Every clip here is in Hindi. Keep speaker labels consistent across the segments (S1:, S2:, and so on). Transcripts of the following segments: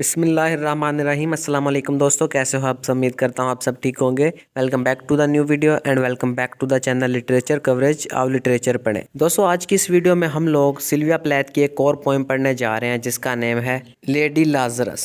S1: बिस्मिल्लाहिर्रहमानिर्रहीम। अस्सलाम वालेकुम दोस्तों, कैसे हो आप सब? उम्मीद करता हूँ आप सब ठीक होंगे। Welcome back to the new video and welcome back to the channel literature coverage. आओ लिटरेचर पढ़ें। दोस्तों, आज की इस वीडियो में हम लोग सिल्विया प्लैथ की एक और पोएम पढ़ने जा रहे हैं जिसका नेम है लेडी लाजरस।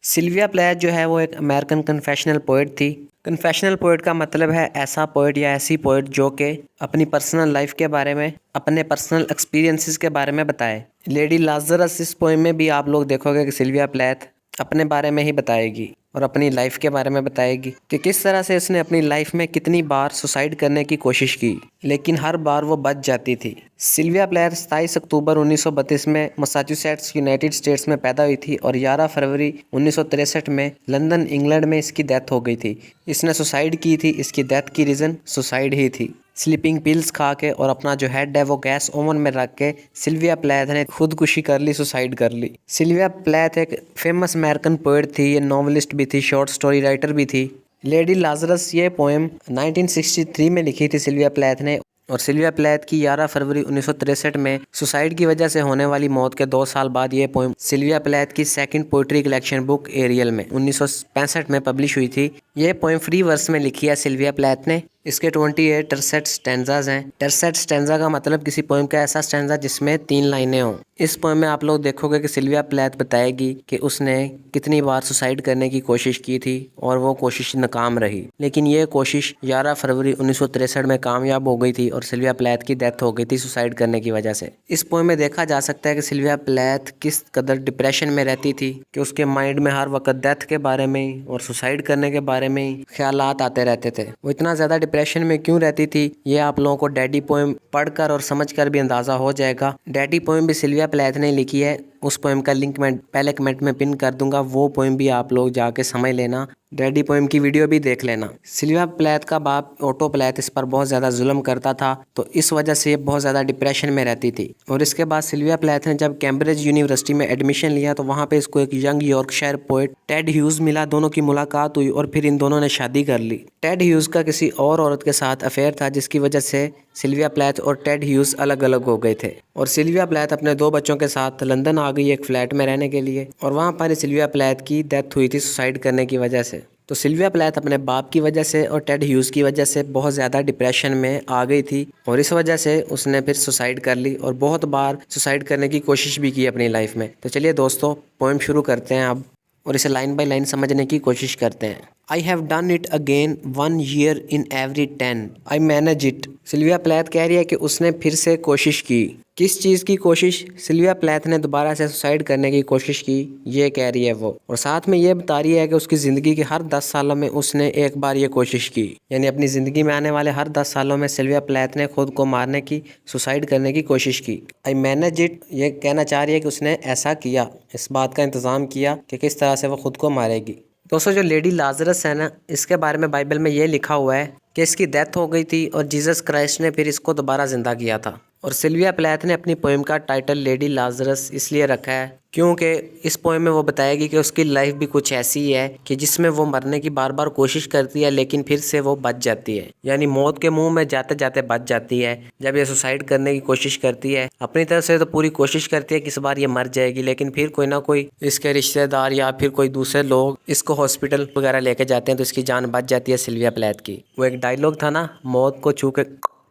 S1: सिल्विया प्लैथ जो है वो एक अमेरिकन कन्फेशनल पोएट थी। कन्फेशनल पोएट का मतलब है ऐसा पोएट या ऐसी पोएट जो कि अपनी पर्सनल लाइफ के बारे में, अपने पर्सनल एक्सपीरियंसेस के बारे में बताए। लेडी लाजरस इस पोएम में भी आप लोग देखोगे कि सिल्विया प्लैथ अपने बारे में ही बताएगी और अपनी लाइफ के बारे में बताएगी कि किस तरह से उसने अपनी लाइफ में कितनी बार सुसाइड करने की कोशिश की, लेकिन हर बार वो बच जाती थी। सिल्विया प्लैथ 27 अक्टूबर 1932 में मैसाचुसेट्स यूनाइटेड स्टेट्स में पैदा हुई थी और 11 फरवरी 1963 में लंदन इंग्लैंड में इसकी डेथ हो गई थी। इसने सुसाइड की थी। इसकी डेथ की रीज़न सुसाइड ही थी। स्लीपिंग पिल्स खा के और अपना जो हेड है वो गैस ओवन में रख के सिल्विया प्लैथ ने खुदकुशी कर ली, सुसाइड कर ली। सिल्विया प्लैथ एक फेमस अमेरिकन पोएट थी, ये नॉवलिस्ट भी थी, शॉर्ट स्टोरी राइटर भी थी। लेडी लाजरस ये पोएम 1963 में लिखी थी सिल्विया प्लैथ ने, और सिल्विया प्लैथ की 11 फरवरी 1963 में सुसाइड की वजह से होने वाली मौत के 2 साल बाद ये पोएम सिल्विया प्लैथ की second poetry collection book Ariel में 1965 में पब्लिश हुई थी। ये पोएम फ्री वर्स में लिखी है सिल्विया प्लैथ ने। इसके 28 टर्सेट स्टैंजाज हैं। टर्सेट स्टैंजा का मतलब किसी पोएम का ऐसा स्टैंजा जिसमें 3 लाइनें हों। इस पोएम में आप लोग देखोगे कि सिल्विया प्लैथ बताएगी कि उसने कितनी बार सुसाइड करने की कोशिश की थी और वो कोशिश नाकाम रही, लेकिन ये कोशिश 11 फरवरी 1963 में कामयाब हो गई थी और सिल्विया प्लैथ की डेथ हो गई थी सुसाइड करने की वजह से। इस पोएम में देखा जा सकता है कि सिल्विया प्लैथ किस कदर डिप्रेशन में रहती थी कि उसके माइंड में हर वक्त डेथ के बारे में और सुसाइड करने के बारे में ख्यालात आते रहते थे। वो इतना ज़्यादा डिप्रेशन में क्यों रहती थी ये आप लोगों को डैडी पोएम पढ़कर और समझकर भी अंदाज़ा हो जाएगा। डैडी पोएम भी सिल्विया प्लैथ ने लिखी है। उस पोएम का लिंक मैं पहले कमेंट में पिन कर दूंगा, वो पोएम भी आप लोग जाके समझ लेना। डैडी पोएम की वीडियो भी देख लेना। सिल्विया प्लैथ का बाप ऑटो प्लैथ इस पर बहुत ज़्यादा जुल्म करता था, तो इस वजह से ये बहुत ज़्यादा डिप्रेशन में रहती थी। और इसके बाद सिल्विया प्लैथ ने जब कैम्ब्रिज यूनिवर्सिटी में एडमिशन लिया तो वहाँ पे इसको एक young Yorkshire poet Ted Hughes मिला। दोनों की मुलाकात हुई और फिर इन दोनों ने शादी कर ली। टेड ह्यूज का किसी और औरत के साथ अफेयर था, जिसकी वजह से सिल्विया प्लैथ और टेड ह्यूज अलग अलग हो गए थे। और सिल्विया प्लैथ अपने 2 बच्चों के साथ लंदन आ गई एक फ्लैट में रहने के लिए, और वहाँ पर सिल्विया प्लैथ की डेथ हुई थी सुसाइड करने की वजह से। तो सिल्विया प्लैथ अपने बाप की वजह से और टेड ह्यूज की वजह से बहुत ज़्यादा डिप्रेशन में आ गई थी, और इस वजह से उसने फिर सुसाइड कर ली और बहुत बार सुसाइड करने की कोशिश भी की अपनी लाइफ में। तो चलिए दोस्तों, पोएम शुरू करते हैं अब और इसे लाइन बाय लाइन समझने की कोशिश करते हैं। I have done it again 1 year in every 10. I manage it. Sylvia Plath कह रही है कि उसने फिर से कोशिश की। किस चीज़ की कोशिश? सिल्विया प्लैथ ने दोबारा से सुसाइड करने की कोशिश की, ये कह रही है वो। और साथ में ये बता रही है कि उसकी ज़िंदगी के हर 10 सालों में उसने एक बार ये कोशिश की, यानी अपनी ज़िंदगी में आने वाले हर 10 सालों में सिल्विया प्लैथ ने खुद को मारने की, सुसाइड करने की कोशिश की। आई मैनेज इट ये कहना चाह रही है कि उसने ऐसा किया, इस बात का इंतज़ाम किया कि किस तरह से वो खुद को मारेगी। दोस्तों, जो लेडी लाजरस है ना, इसके बारे में बाइबल में ये लिखा हुआ है कि इसकी डेथ हो गई थी और जीसस क्राइस्ट ने फिर इसको दोबारा ज़िंदा किया था। और सिल्विया प्लैथ ने अपनी पोएम का टाइटल लेडी लाजरस इसलिए रखा है क्योंकि इस पोएम में वो बताएगी कि उसकी लाइफ भी कुछ ऐसी ही है कि जिसमें वो मरने की बार बार कोशिश करती है, लेकिन फिर से वो बच जाती है, यानी मौत के मुंह में जाते जाते बच जाती है। जब ये सुसाइड करने की कोशिश करती है अपनी तरफ से, तो पूरी कोशिश करती है कि इस बार ये मर जाएगी, लेकिन फिर कोई ना कोई इसके रिश्तेदार या फिर कोई दूसरे लोग इसको हॉस्पिटल वगैरह लेके जाते हैं, तो इसकी जान बच जाती है सिल्विया प्लैथ की। वो एक डायलॉग था ना, मौत को छू के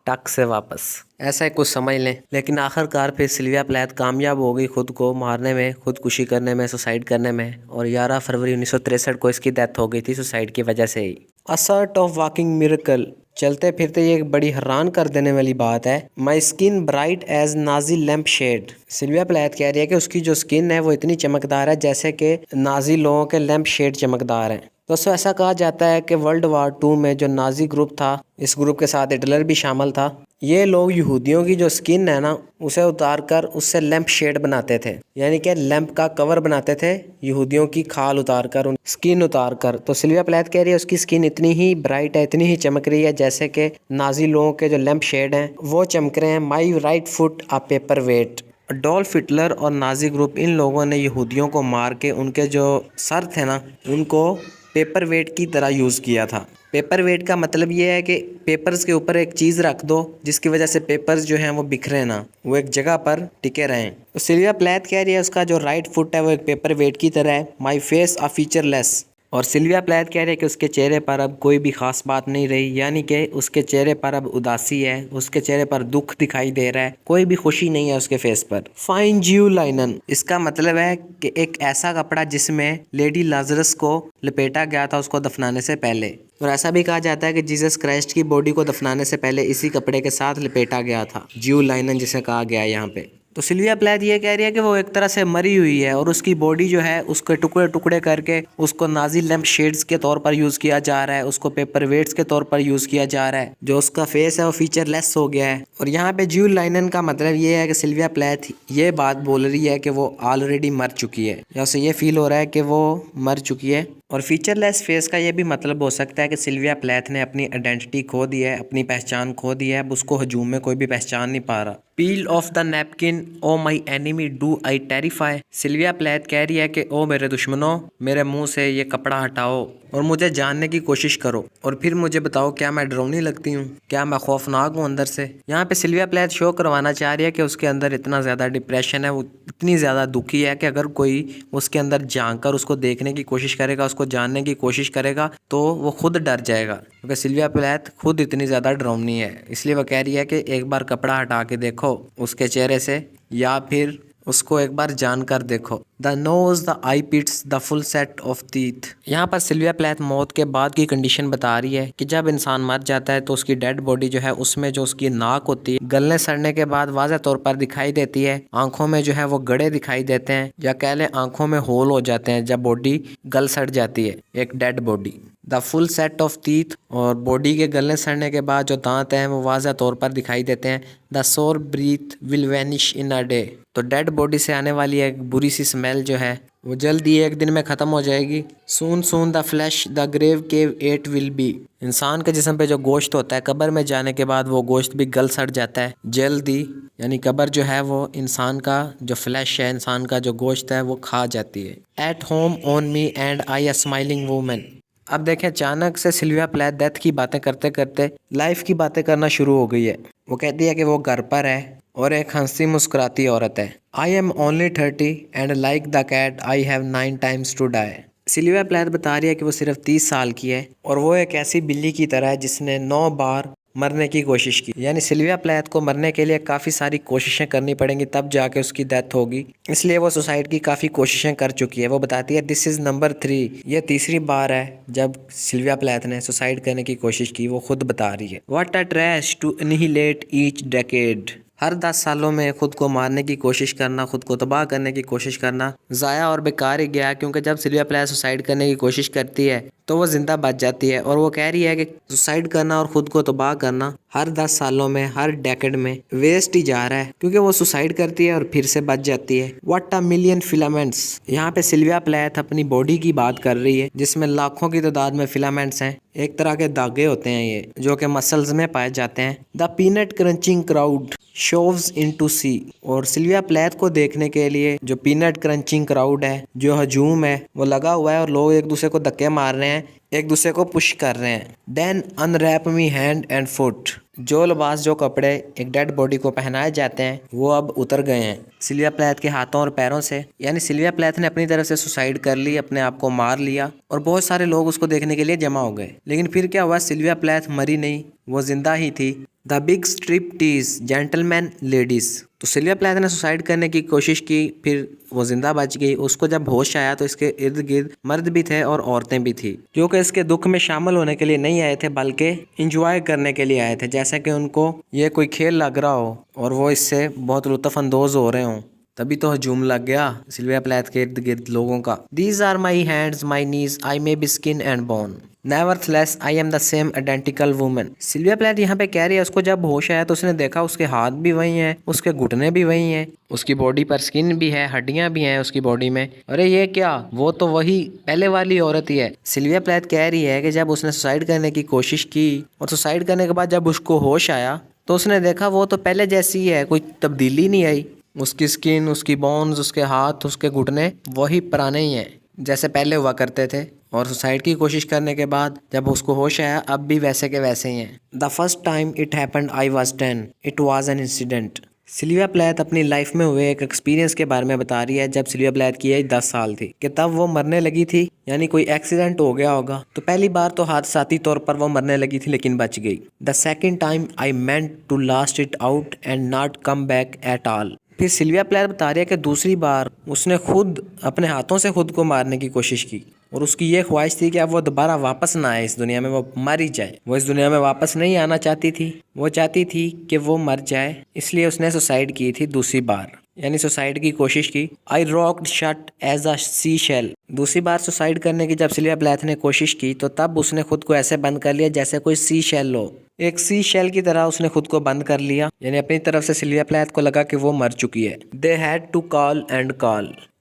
S1: टक से वापस, ऐसा ही कुछ समझ लें। लेकिन आखिरकार फिर सिल्विया प्लैथ कामयाब हो गई खुद को मारने में, खुदकुशी करने में, सुसाइड करने में, और 11 फरवरी 1963 को इसकी डेथ हो गई थी सुसाइड की वजह से ही। A sort of walking miracle, चलते फिरते ये एक बड़ी हैरान कर देने वाली बात है। My skin bright as Nazi lampshade. Sylvia Plath कह रही है कि उसकी जो स्किन है वो इतनी चमकदार है जैसे कि नाजी लोगों के लैम्प शेड चमकदार हैं। दोस्तों, ऐसा कहा जाता है कि वर्ल्ड वार 2 में जो नाजी ग्रुप था, इस ग्रुप के साथ हिटलर भी शामिल था, ये लोग यहूदियों की जो स्किन है ना उसे उतार कर उससे लैंप शेड बनाते थे, यानी कि लैंप का कवर बनाते थे यहूदियों की खाल उतार कर, उन स्किन उतार कर। तो सिल्विया प्लैथ कह रही है उसकी स्किन इतनी ही ब्राइट है, इतनी ही चमक रही है जैसे कि नाजी लोगों के जो लैंप शेड हैं वो चमक रहे हैं। My right foot a paperweight. Adolf Hitler और नाजी ग्रुप, इन लोगों ने यहूदियों को मार के उनके जो सर थे ना उनको पेपर वेट की तरह यूज़ किया था। पेपर वेट का मतलब ये है कि पेपर्स के ऊपर एक चीज़ रख दो जिसकी वजह से पेपर्स जो हैं वो बिखरे ना, वो एक जगह पर टिके रहें। तो सिल्विया प्लैथ कह रही है उसका जो राइट फुट है वो एक पेपर वेट की तरह है, माई फेस अ फीचरलेस। और सिल्विया प्लैथ कह रही है कि उसके चेहरे पर अब कोई भी खास बात नहीं रही, यानी कि उसके चेहरे पर अब उदासी है, उसके चेहरे पर दुख दिखाई दे रहा है, कोई भी खुशी नहीं है उसके फेस पर। फाइन ज्यू लाइनन, इसका मतलब है कि एक ऐसा कपड़ा जिसमें लेडी लाजरस को लपेटा गया था उसको दफनाने से पहले। और ऐसा भी कहा जाता है कि जीसस क्राइस्ट की बॉडी को दफनाने से पहले इसी कपड़े के साथ लपेटा गया था, ज्यू लाइनन जिसे कहा गया है यहाँ पे। तो सिल्विया प्लैथ ये कह रही है कि वो एक तरह से मरी हुई है और उसकी बॉडी जो है उसके टुकड़े टुकड़े करके उसको नाजी लैम्प शेड्स के तौर पर यूज़ किया जा रहा है, उसको पेपर वेट्स के तौर पर यूज़ किया जा रहा है। जो उसका फेस है वो फीचरलेस हो गया है। और यहाँ पे ज्यू लाइनन का मतलब ये है कि सिल्विया प्लैथ ये बात बोल रही है कि वो ऑलरेडी मर चुकी है, या उसे ये फील हो रहा है कि वो मर चुकी है। और फीचरलेस फेस का ये भी मतलब हो सकता है कि सिल्विया प्लैथ ने अपनी आइडेंटिटी खो दी है, अपनी पहचान खो दी है, अब उसको हजूम में कोई भी पहचान नहीं पा रहा। Peel off the napkin O my enemy do I terrify, Sylvia Plath कह रही है कि ओ मेरे दुश्मनों, मेरे मुंह से ये कपड़ा हटाओ और मुझे जानने की कोशिश करो और फिर मुझे बताओ क्या मैं डरावनी लगती हूँ, क्या मैं खौफनाक हूँ अंदर से। यहाँ पे सिल्विया प्लैथ शो करवाना चाह रही है कि उसके अंदर इतना ज़्यादा डिप्रेशन है, वो इतनी ज़्यादा दुखी है कि अगर कोई उसके अंदर झांक कर उसको देखने की कोशिश करेगा, उसको जानने की कोशिश करेगा तो वो खुद डर जाएगा, क्योंकि सिल्विया प्लैथ खुद इतनी ज़्यादा डरावनी है। इसलिए वो कह रही है कि एक बार कपड़ा हटा के देखो उसके चेहरे से, या फिर उसको एक बार जानकर देखो। The nose the eye pits the full set of teeth, यहाँ पर सिल्विया प्लैथ मौत के बाद की कंडीशन बता रही है कि जब इंसान मर जाता है तो उसकी डेड बॉडी जो है उसमें जो उसकी नाक होती है गलने सड़ने के बाद वाज़ह तौर पर दिखाई देती है, आंखों में जो है वो गड़े दिखाई देते हैं, या कह लें आंखों में होल हो जाते हैं जब बॉडी गल सड़ जाती है, एक dead body. The full set of teeth, और बॉडी के गलने सड़ने के बाद जो दांत हैं वो वाज़ह तौर पर दिखाई देते हैं। The sour breath will vanish in a day, तो डेड बॉडी से आने वाली एक बुरी सी स्मेल जो है वो जल्द ही एक दिन में ख़त्म हो जाएगी। Soon soon the flesh the grave cave ate will be, इंसान के जिस्म पे जो गोश्त होता है कब्र में जाने के बाद वो गोश्त भी गल सड़ जाता है जल्दी, यानी कब्र जो है वो इंसान का जो फ्लैश है, इंसान का जो गोश्त है वो खा जाती है। At home on me and I a smiling women, अब देखें अचानक से सिल्विया प्लैथ डेथ की बातें करते करते लाइफ की बातें करना शुरू हो गई है। वो कहती है कि वो घर पर है और एक हंसी मुस्कुराती औरत है। I am only 30 and like the cat I have 9 times to die, Sylvia Plath बता रही है कि वो सिर्फ 30 साल की है और वो एक ऐसी बिल्ली की तरह है जिसने 9 बार मरने की कोशिश की, यानी सिल्विया प्लैथ को मरने के लिए काफ़ी सारी कोशिशें करनी पड़ेंगी तब जाके उसकी डेथ होगी, इसलिए वो सुसाइड की काफ़ी कोशिशें कर चुकी है। वो बताती है दिस इज़ नंबर 3, ये तीसरी बार है जब सिल्विया प्लैथ ने सुसाइड करने की कोशिश की, वो खुद बता रही है। What a trash to annihilate each decade, हर 10 सालों में खुद को मारने की कोशिश करना, खुद को तबाह करने की कोशिश करना ज़ाया और बेकार ही गया, क्योंकि जब सिल्विया प्लैथ सुसाइड करने की कोशिश करती है तो वो ज़िंदा बच जाती है। और वो कह रही है कि सुसाइड करना और ख़ुद को तबाह करना हर 10 सालों में, हर डेकेड में वेस्ट ही जा रहा है, क्योंकि वो सुसाइड करती है और फिर से बच जाती है। व्हाट अ मिलियन फिलामेंट्स, यहाँ पे सिल्विया प्लैथ अपनी बॉडी की बात कर रही है जिसमें लाखों की तादाद में फिलामेंट्स हैं, एक तरह के धागे होते हैं ये जो कि मसल्स में पाए जाते हैं। The peanut crunching crowd shoves into see, और सिल्विया प्लैथ को देखने के लिए जो पीनट क्रंचिंग क्राउड है, जो हजूम है, वो लगा हुआ है और लोग एक दूसरे को धक्के मार रहे हैं, एक दूसरे को पुश कर रहे हैं। Then unwrap me hand and foot, जो लिबास, जो कपड़े एक डेड बॉडी को पहनाए जाते हैं वो अब उतर गए हैं सिल्विया प्लैथ के हाथों और पैरों से, यानी सिल्विया प्लैथ ने अपनी तरफ से सुसाइड कर ली, अपने आप को मार लिया और बहुत सारे लोग उसको देखने के लिए जमा हो गए। लेकिन फिर क्या हुआ, सिल्विया प्लैथ मरी नहीं, वो जिंदा ही थी। The big striptease gentlemen ladies, तो सिल्विया प्लैथ ने सुसाइड करने की कोशिश की, फिर वो जिंदा बच गई। उसको जब होश आया तो इसके इर्द गिर्द मर्द भी थे और औरतें भी थी, जो कि इसके दुख में शामिल होने के लिए नहीं आए थे बल्कि इंजॉय करने के लिए आए थे, जैसा कि उनको ये कोई खेल लग रहा हो और वो इससे बहुत लुत्फ अंदोज हो रहे हों। तभी तो हजूम लग गया सिल्विया प्लैथ के इर्द गिर्द लोगों का। These are my hands my knees I may be skin and bone, nevertheless I am the same identical woman. Sylvia Plath यहाँ पे कह रही है उसको जब होश आया तो उसने देखा उसके हाथ भी वही हैं, उसके घुटने भी वही हैं, उसकी बॉडी पर स्किन भी है, हड्डियां भी हैं उसकी बॉडी में। अरे ये क्या, वो तो वही पहले वाली औरत ही है। सिल्विया प्लैथ कह रही है कि जब उसने सुसाइड करने की कोशिश की और सुसाइड करने के बाद जब उसको होश आया तो उसने देखा वो तो पहले जैसी ही है, कोई तब्दीली नहीं आई, उसकी स्किन, उसकी बोन्स, उसके हाथ, उसके घुटने वही पुराने ही हैं। जैसे पहले हुआ करते थे, और सुसाइड की कोशिश करने के बाद जब उसको होश आया अब भी वैसे के वैसे ही हैं। The first time it happened I was 10, it was an incident. Sylvia Plath अपनी लाइफ में हुए एक एक्सपीरियंस के बारे में बता रही है। जब सिल्विया प्लैथ की एज 10 साल थी कि तब वो मरने लगी थी, यानी कोई एक्सीडेंट हो गया होगा। तो पहली बार तो हादसाती तौर पर वो मरने लगी थी लेकिन बच गई। The second time I meant to last it out and not come back at all. फिर सिल्विया प्लैथ बता रही है कि दूसरी बार उसने खुद अपने हाथों से खुद को मारने की कोशिश की, और उसकी ये ख्वाहिश थी कि अब वो दोबारा वापस ना आए इस दुनिया में, वो मर ही जाए। वो इस दुनिया में वापस नहीं आना चाहती थी, वो चाहती थी कि वो मर जाए, इसलिए उसने सुसाइड की थी दूसरी बार, यानी सुसाइड की कोशिश की। I rocked shut as a sea shell. दूसरी बार सुसाइड करने की जब सिल्विया प्लैथ ने कोशिश की तो तब उसने खुद को ऐसे बंद कर लिया जैसे कोई सी शेल हो। एक सी शेल की तरह उसने खुद को बंद कर लिया, यानी अपनी तरफ से सिल्विया प्लैथ को लगा कि वो मर चुकी है। They had to call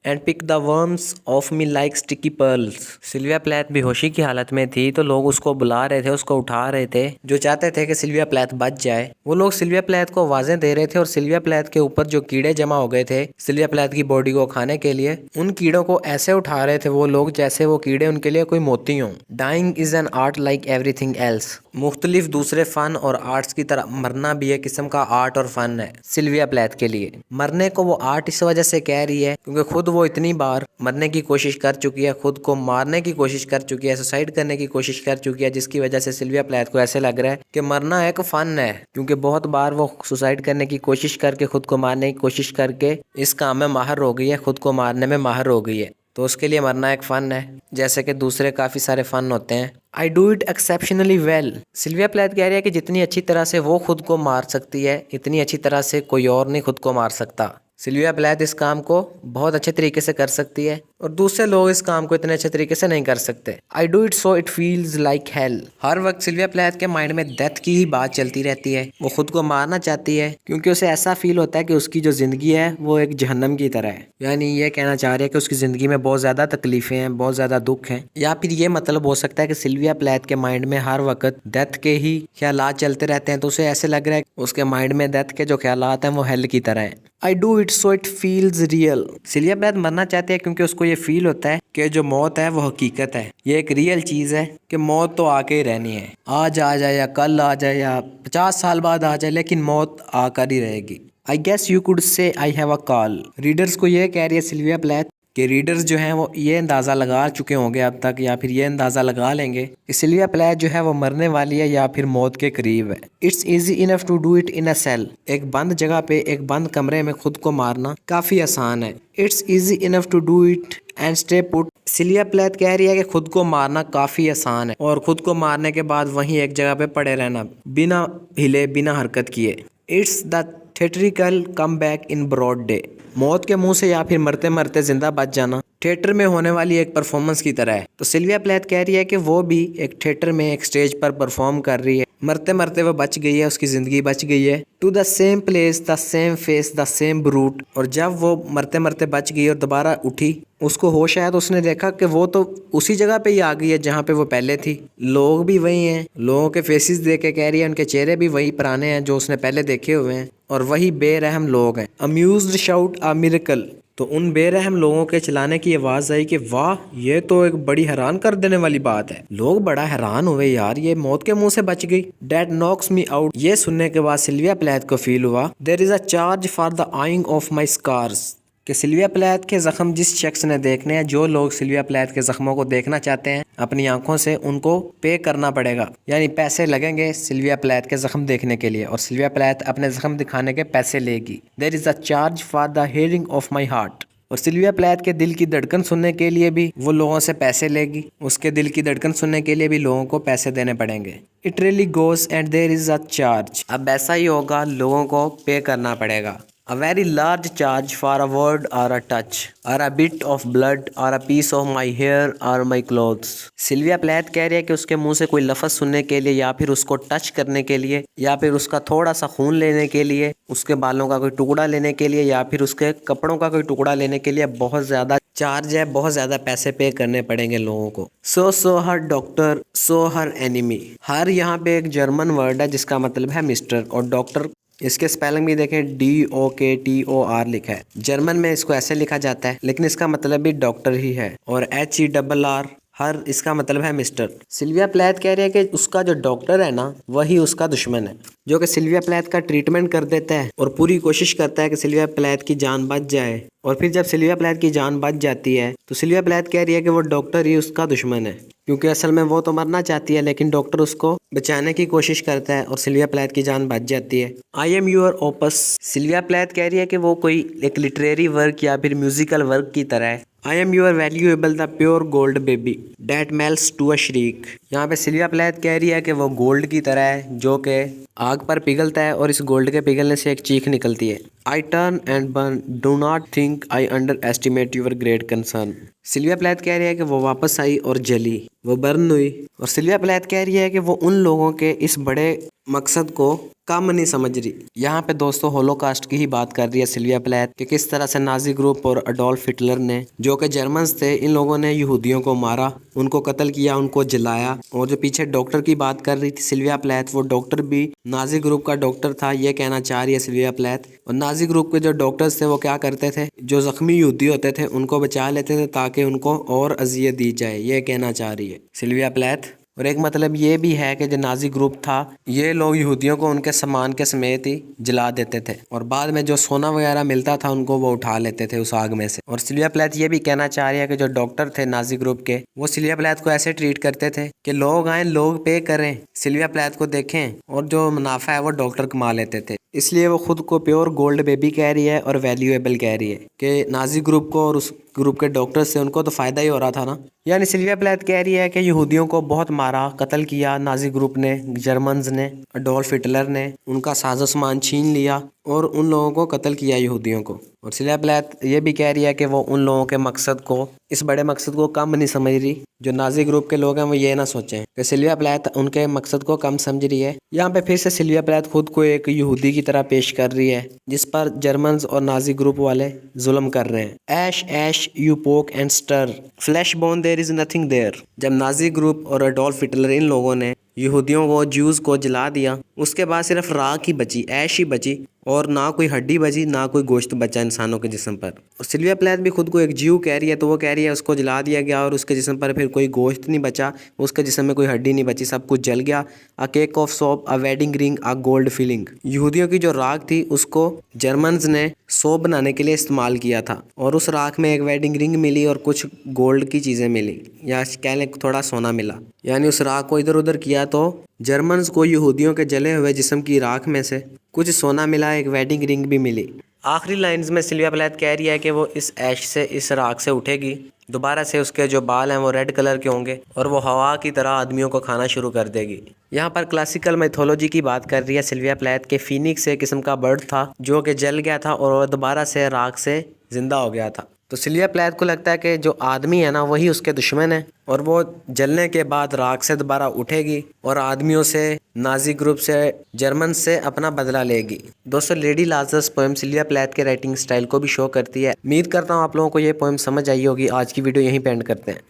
S1: and pick the worms off me like sticky pearls. Sylvia Plath बेहोशी की हालत में थी तो लोग उसको बुला रहे थे, उसको उठा रहे थे, जो चाहते थे कि सिल्विया प्लैथ बच जाए। वो लोग सिल्विया प्लैथ को आवाजें दे रहे थे, और सिल्विया प्लैथ के ऊपर जो कीड़े जमा हो गए थे सिल्विया प्लैथ की बॉडी को खाने के लिए, उन कीड़ों को ऐसे उठा रहे थे वो लोग जैसे वो कीड़े उनके लिए कोई मोती हों। Dying is an art like everything else. मुख्तलिफ दूसरे फन और आर्ट्स की तरह मरना भी एक किस्म का आर्ट और फन है सिल्विया प्लैथ के लिए। मरने को वो आर्ट इस वजह से कह रही है क्योंकि खुद वो इतनी बार मरने की कोशिश कर चुकी है, खुद को मारने की कोशिश कर चुकी है, सुसाइड करने की कोशिश कर चुकी है, जिसकी वजह से सिल्विया प्लैथ को ऐसे लग रहा है कि मरना एक फन है। क्योंकि बहुत बार वो सुसाइड करने की कोशिश करके, खुद को मारने की कोशिश करके इस काम में माहिर हो गई है, खुद को मारने में माहिर हो गई है, तो उसके लिए मरना एक फ़न है, जैसे कि दूसरे काफ़ी सारे फ़न होते हैं। I do it exceptionally well. Sylvia Plath कह रही है कि जितनी अच्छी तरह से वो खुद को मार सकती है, इतनी अच्छी तरह से कोई और नहीं खुद को मार सकता। सिल्विया प्लैथ इस काम को बहुत अच्छे तरीके से कर सकती है और दूसरे लोग इस काम को इतने अच्छे तरीके से नहीं कर सकते। I do it so it feels like hell. हर वक्त सिल्विया प्लैथ के माइंड में डेथ की ही बात चलती रहती है। वो खुद को मारना चाहती है क्योंकि उसे ऐसा फील होता है कि उसकी जो जिंदगी है वो एक जहन्नम की तरह है। यानी ये कहना चाह रही है कि उसकी जिंदगी में बहुत ज्यादा तकलीफें हैं, बहुत ज्यादा दुख हैं। या फिर ये मतलब हो सकता है कि सिल्विया प्लैथ के माइंड में हर वक्त डेथ के ही ख्यालात चलते रहते हैं, तो उसे ऐसे लग रहा है उसके माइंड में डेथ के जो ख्यालात हैं वो हेल की तरह हैं। I do it so it feels real. Sylvia Plath मरना चाहती है क्योंकि उसको ये फील होता है कि जो मौत है वो हकीकत है, ये एक रियल चीज़ है कि मौत तो आके ही रहनी है। आज आ जाए या कल आ जाए या 50 साल बाद आ जाए, लेकिन मौत आकर ही रहेगी। I guess you could say I have a call. Readers को ये कह रही है सिल्विया प्लैथ कि रीडर्स जो हैं वो ये अंदाज़ा लगा चुके होंगे अब तक, या फिर ये अंदाज़ा लगा लेंगे कि सिल्विया प्लैथ जो है वो मरने वाली है या फिर मौत के करीब है। It's easy enough to do it in a cell. एक बंद जगह पे, एक बंद कमरे में खुद को मारना काफ़ी आसान है। It's easy enough to do it and stay put. Sylvia Plath कह रही है कि खुद को मारना काफ़ी आसान है और खुद को मारने के बाद वहीं एक जगह पे पड़े रहना बिना हिले, बिना हरकत किए। It's the theatrical comeback in broad day. मौत के मुंह से या फिर मरते मरते जिंदा बच जाना थिएटर में होने वाली एक परफॉर्मेंस की तरह है। तो सिल्विया प्लैथ कह रही है कि वो भी एक थिएटर में एक स्टेज पर परफॉर्म कर रही है। मरते मरते वो बच गई है, उसकी ज़िंदगी बच गई है। To the same place the same face the same brute. और जब वो मरते मरते बच गई और दोबारा उठी, उसको होश आया तो उसने देखा कि वो तो उसी जगह पे ही आ गई है जहाँ पे वो पहले थी। लोग भी वही हैं, लोगों के फेसेस देख के कह रही है उनके चेहरे भी वही पुराने हैं जो उसने पहले देखे हुए हैं, और वही बेरहम लोग हैं। Amused shout a miracle. तो उन बेरहम लोगों के चिल्लाने की आवाज़ आई कि वाह, ये तो एक बड़ी हैरान कर देने वाली बात है। लोग बड़ा हैरान हुए, यार ये मौत के मुंह से बच गई। That knocks me out. ये सुनने के बाद सिल्विया प्लैथ को फील हुआ there is a charge for the eyeing of my scars. कि सिल्विया प्लैथ के ज़ख्म जिस शख्स ने देखने हैं, जो लोग सिल्विया प्लैथ के ज़ख्मों को देखना चाहते हैं अपनी आंखों से, उनको पे करना पड़ेगा, यानी पैसे लगेंगे सिल्विया प्लैथ के ज़ख्म देखने के लिए, और सिल्विया प्लैथ अपने ज़ख्म दिखाने के पैसे लेगी। There is a charge for the hearing of my heart. और सिल्विया प्लैथ के दिल की धड़कन सुनने के लिए भी वो लोगों से पैसे लेगी, उसके दिल की धड़कन सुनने के लिए भी लोगों को पैसे देने पड़ेंगे। It really goes and there is a charge. अब ऐसा ही होगा, लोगों को पे करना पड़ेगा। A very large charge for a word or a touch or a bit of blood or a piece of my hair or my clothes. Sylvia Plath कह रही है कि उसके मुंह से कोई लफ्ज़ सुनने के लिए, या फिर उसको टच करने के लिए, या फिर उसका थोड़ा सा खून लेने के लिए, उसके बालों का कोई टुकड़ा लेने के लिए, या फिर उसके कपड़ों का कोई टुकड़ा लेने के लिए बहुत ज़्यादा चार्ज है, बहुत ज़्यादा पैसे पे करने पड़ेंगे लोगों को। सो हर डॉक्टर, सो हर एनिमी। हर यहाँ पे एक जर्मन वर्ड है जिसका मतलब है मिस्टर, और डॉक्टर इसके स्पेलिंग भी देखें, DOKTOR लिखा है। जर्मन में इसको ऐसे लिखा जाता है, लेकिन इसका मतलब भी डॉक्टर ही है। और HERR हर इसका मतलब है मिस्टर। सिल्विया प्लैथ कह रही है कि उसका जो डॉक्टर है ना, वही उसका दुश्मन है, जो कि सिल्विया प्लैथ का ट्रीटमेंट कर देता है और पूरी कोशिश करता है कि सिल्विया प्लैथ की जान बच जाए। और फिर जब सिल्विया प्लैथ की जान बच जाती है तो सिल्विया प्लैथ कह रही है कि वो डॉक्टर ही उसका दुश्मन है, क्योंकि असल में वो तो मरना चाहती है, लेकिन डॉक्टर उसको बचाने की कोशिश करता है और सिल्विया प्लैथ की जान बच जाती है। I am your opus. Sylvia Plath कह रही है कि वो कोई एक लिटरेरी वर्क या फिर म्यूजिकल वर्क की तरह है। I am your valuable the pure gold baby that melts to a shriek. यहाँ पे सिल्विया प्लैथ कह रही है कि वो गोल्ड की तरह है, जो कि आग पर पिघलता है और इस गोल्ड के पिघलने से एक चीख निकलती है। I turn and burn, do not think I underestimate your great concern. Sylvia Plath कह रही है कि वो वापस आई और जली, वो बर्न हुई। और सिल्विया प्लैथ कह रही है कि वो उन लोगों के इस बड़े मकसद को कम नहीं समझ रही। यहाँ पे दोस्तों होलोकास्ट की ही बात कर रही है सिल्विया प्लैथ कि किस तरह से नाजी ग्रुप और अडोल्फ हिटलर ने, जो कि जर्मन्स थे, इन लोगों ने यहूदियों को मारा, उनको कत्ल किया, उनको जलाया। और जो पीछे डॉक्टर की बात कर रही थी सिल्विया प्लैथ, वो डॉक्टर भी नाजी ग्रुप का डॉक्टर था, ये कहना चाह रही है सिल्विया प्लैथ। और नाजी ग्रुप के जो डॉक्टर्स थे वो क्या करते थे, जो जख्मी यहूदी होते थे उनको बचा लेते थे ताकि उनको और अजियत दी जाए, ये कहना चाह रही है सिल्विया प्लैथ। और एक मतलब ये भी है कि जो नाजी ग्रुप था, ये लोग यहूदियों को उनके सामान के समेत ही जला देते थे और बाद में जो सोना वगैरह मिलता था उनको वो उठा लेते थे उस आग में से। और सिल्विया प्लैथ ये भी कहना चाह रही है कि जो डॉक्टर थे नाजी ग्रुप के, वो सिल्विया प्लैथ को ऐसे ट्रीट करते थे कि लोग आए, लोग पे करें, सिल्विया प्लैथ को देखें और जो मुनाफा है वो डॉक्टर कमा लेते थे। इसलिए वो खुद को प्योर गोल्ड बेबी कह रही है और वैल्यूएबल कह रही है कि नाजी ग्रुप को और उस ग्रुप के डॉक्टर से उनको तो फ़ायदा ही हो रहा था ना। यानी सिल्विया प्लैथ कह रही है कि यहूदियों को बहुत मारा, कत्ल किया नाजी ग्रुप ने, जर्मन्स ने, अडोल्फ हिटलर ने, उनका साजो सामान छीन लिया और उन लोगों को कत्ल किया यहूदियों को। और सिल्विया प्लैथ ये भी कह रही है कि वो उन लोगों के मकसद को, इस बड़े मकसद को कम नहीं समझ रही। जो नाजी ग्रुप के लोग हैं वो ये ना सोचें कि सिल्विया प्लैथ उनके मकसद को कम समझ रही है। यहाँ पे फिर से सिल्विया प्लैथ खुद को एक यहूदी की तरह पेश कर रही है, जिस पर जर्मन्स और नाजी ग्रुप वाले जुल्म कर रहे हैं। Ash ash you poke and stir, flesh bone there is nothing there. जब नाजी ग्रुप और अडोल्फ हिटलर इन लोगों ने यहूदियों को, ज्यूज को जला दिया, उसके बाद सिर्फ राख ही बची, ऐश ही बची, और ना कोई हड्डी बची, ना कोई गोश्त बचा इंसानों के जिस्म पर। और सिल्विया प्लैथ भी खुद को एक जीव कह रही है, तो वो कह रही है उसको जला दिया गया और उसके जिस्म पर फिर कोई गोश्त नहीं बचा, उसके जिस्म में कोई हड्डी नहीं बची, सब कुछ जल गया। A cake of soap, a wedding ring, a gold filling. यहूदियों की जो राख थी उसको जर्मन्स ने सोप बनाने के लिए इस्तेमाल किया था और उस राख में एक वेडिंग रिंग मिली और कुछ गोल्ड की चीज़ें मिली, या कह लें थोड़ा सोना मिला। यानी उस राख को इधर उधर किया तो जर्मन्स को यहूदियों के जले हुए जिस्म की राख में से कुछ सोना मिला, एक वेडिंग रिंग भी मिली। आखिरी लाइंस में सिल्विया प्लैथ कह रही है कि वो इस ऐश से, इस राख से उठेगी, दोबारा से उसके जो बाल हैं वो रेड कलर के होंगे और वो हवा की तरह आदमियों को खाना शुरू कर देगी। यहाँ पर क्लासिकल मैथोलॉजी की बात कर रही है सिल्विया प्लैथ के। फीनिक्स एक किस्म का बर्ड था जो कि जल गया था और वो दोबारा से राख से जिंदा हो गया था। तो सिल्विया प्लैथ को लगता है कि जो आदमी है ना वही उसके दुश्मन है और वो जलने के बाद राख से दोबारा उठेगी और आदमियों से, नाजी ग्रुप से, जर्मन से अपना बदला लेगी। दोस्तों, Lady Lazarus poem Sylvia Plath के राइटिंग स्टाइल को भी शो करती है। उम्मीद करता हूँ आप लोगों को ये पोएम समझ आई होगी। आज की वीडियो यहीं पे एंड करते हैं।